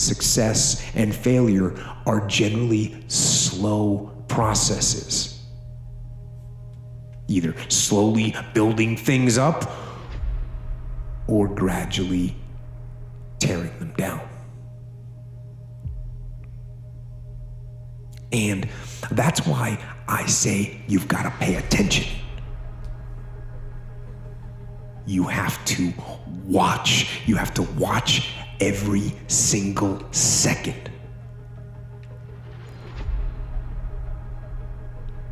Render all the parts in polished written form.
success and failure are generally slow processes. Either slowly building things up or gradually tearing them down. And that's why I say you've got to pay attention. You have to watch. You have to watch every single second.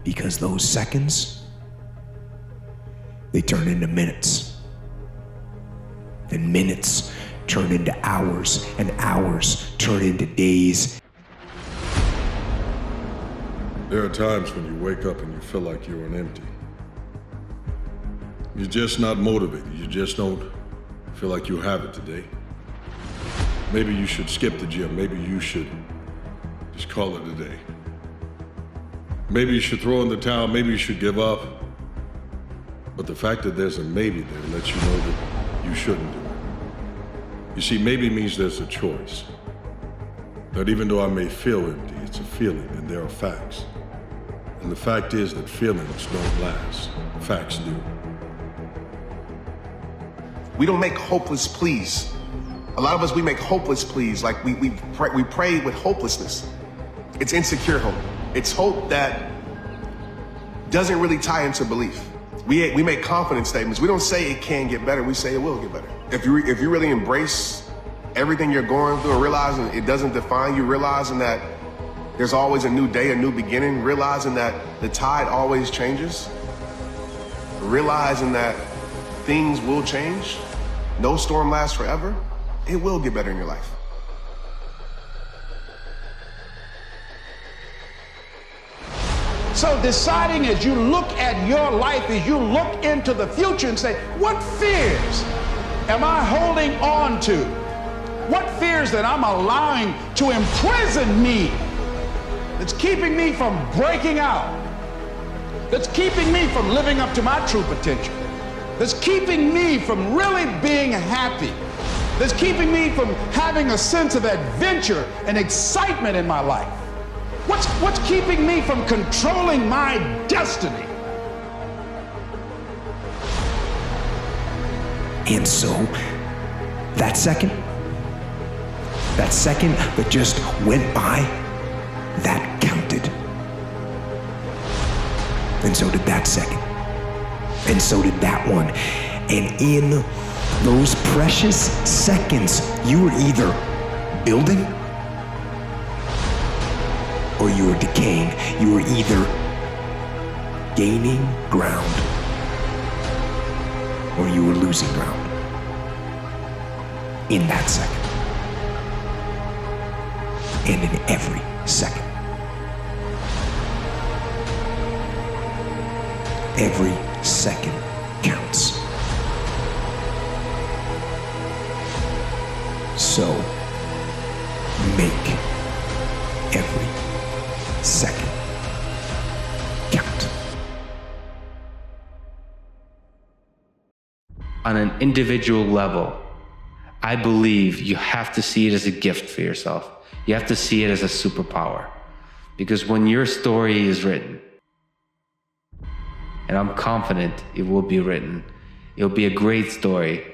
Because those seconds, they turn into minutes. And minutes turn into hours, and hours turn into days. There are times when you wake up and you feel like you're on empty. You're just not motivated. You just don't feel like you have it today. Maybe you should skip the gym. Maybe you should just call it a day. Maybe you should throw in the towel. Maybe you should give up. But the fact that there's a maybe there lets you know that you shouldn't do it. You see, maybe means there's a choice. That even though I may feel empty, it's a feeling and there are facts. And the fact is that feelings don't last. Facts do. We don't make hopeless pleas. A lot of us, we make hopeless pleas, like we pray with hopelessness. It's insecure hope. It's hope that doesn't really tie into belief. We make confident statements. We don't say it can get better, we say it will get better. If you really embrace everything you're going through and realizing it doesn't define you, realizing that there's always a new day, a new beginning, realizing that the tide always changes, realizing that things will change, no storm lasts forever, it will get better in your life. So deciding as you look at your life, as you look into the future and say, what fears am I holding on to? What fears that I'm allowing to imprison me, that's keeping me from breaking out, that's keeping me from living up to my true potential, that's keeping me from really being happy, that's keeping me from having a sense of adventure and excitement in my life? What's keeping me from controlling my destiny? And so, that second that just went by, that counted. And so did that second. And so did that one. And in those precious seconds, you were either building or you were decaying. You were either gaining ground or you were losing ground. In that second. And in every second. Every second counts. So, make every second count. On an individual level, I believe you have to see it as a gift for yourself. You have to see it as a superpower. Because when your story is written, and I'm confident it will be written, it'll be a great story.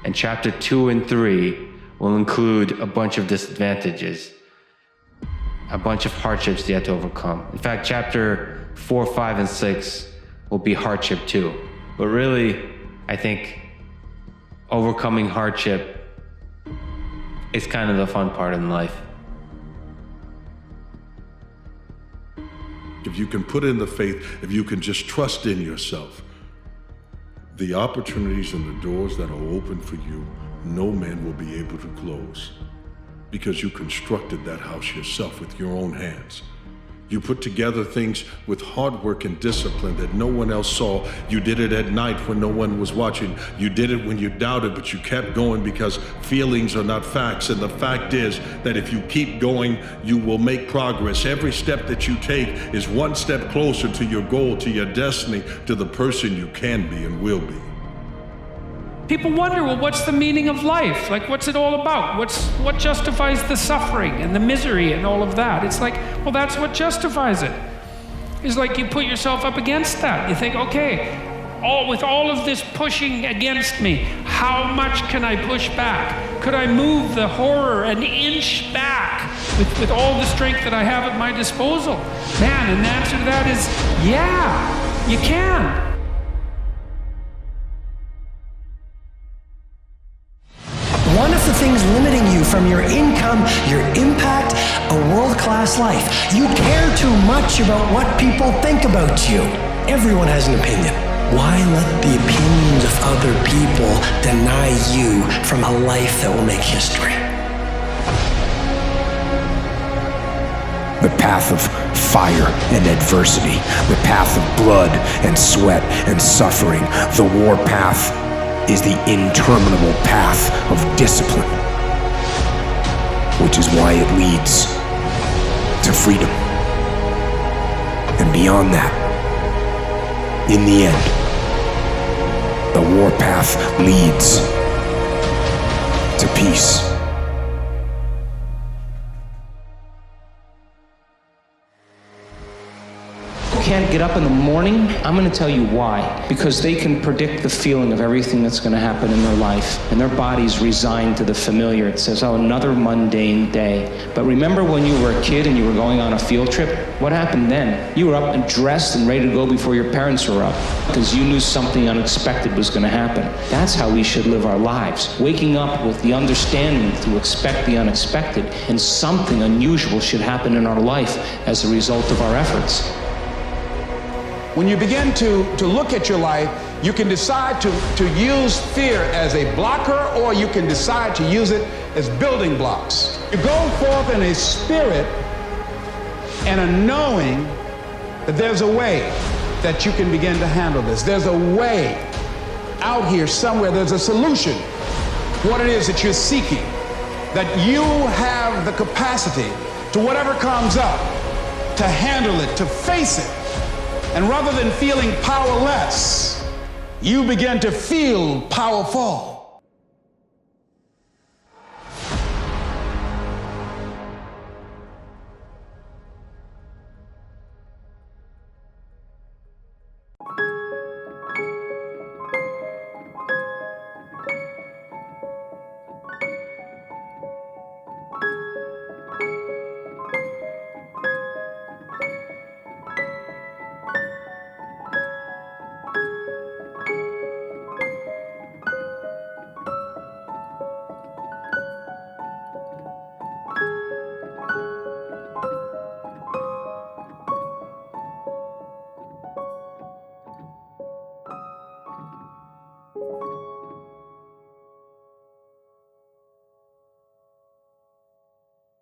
And chapter 2 and 3 will include a bunch of disadvantages, a bunch of hardships you have to overcome. In fact, chapter 4, 5, and 6 will be hardship 2. But really, I think overcoming hardship is kind of the fun part in life. If you can put in the faith, if you can just trust in yourself, the opportunities and the doors that are open for you, no man will be able to close. Because you constructed that house yourself with your own hands. You put together things with hard work and discipline that no one else saw. You did it at night when no one was watching. You did it when you doubted, but you kept going because feelings are not facts. And the fact is that if you keep going, you will make progress. Every step that you take is one step closer to your goal, to your destiny, to the person you can be and will be. People wonder, well, what's the meaning of life? Like, what's it all about? What justifies the suffering and the misery and all of that? It's like, well, that's what justifies it. It's like you put yourself up against that. You think, okay, with all of this pushing against me, how much can I push back? Could I move the horror an inch back with all the strength that I have at my disposal? Man, and the answer to that is, yeah, you can. One of the things limiting you from your income, your impact, a world-class life. You care too much about what people think about you. Everyone has an opinion. Why let the opinions of other people deny you from a life that will make history? The path of fire and adversity, the path of blood and sweat and suffering, the war path is the interminable path of discipline, which is why it leads to freedom. And beyond that, in the end, the war path leads to peace. Can't get up in the morning? I'm going to tell you why. Because they can predict the feeling of everything that's going to happen in their life, and their body's resigned to the familiar. It says, oh, another mundane day. But remember when you were a kid and you were going on a field trip? What happened then? You were up and dressed and ready to go before your parents were up, because you knew something unexpected was going to happen. That's how we should live our lives. Waking up with the understanding to expect the unexpected, and something unusual should happen in our life as a result of our efforts. When you begin to look at your life, you can decide to use fear as a blocker, or you can decide to use it as building blocks. You go forth in a spirit and a knowing that there's a way that you can begin to handle this. There's a way out here somewhere. There's a solution. What it is that you're seeking, that you have the capacity to whatever comes up, to handle it, to face it. And rather than feeling powerless, you begin to feel powerful.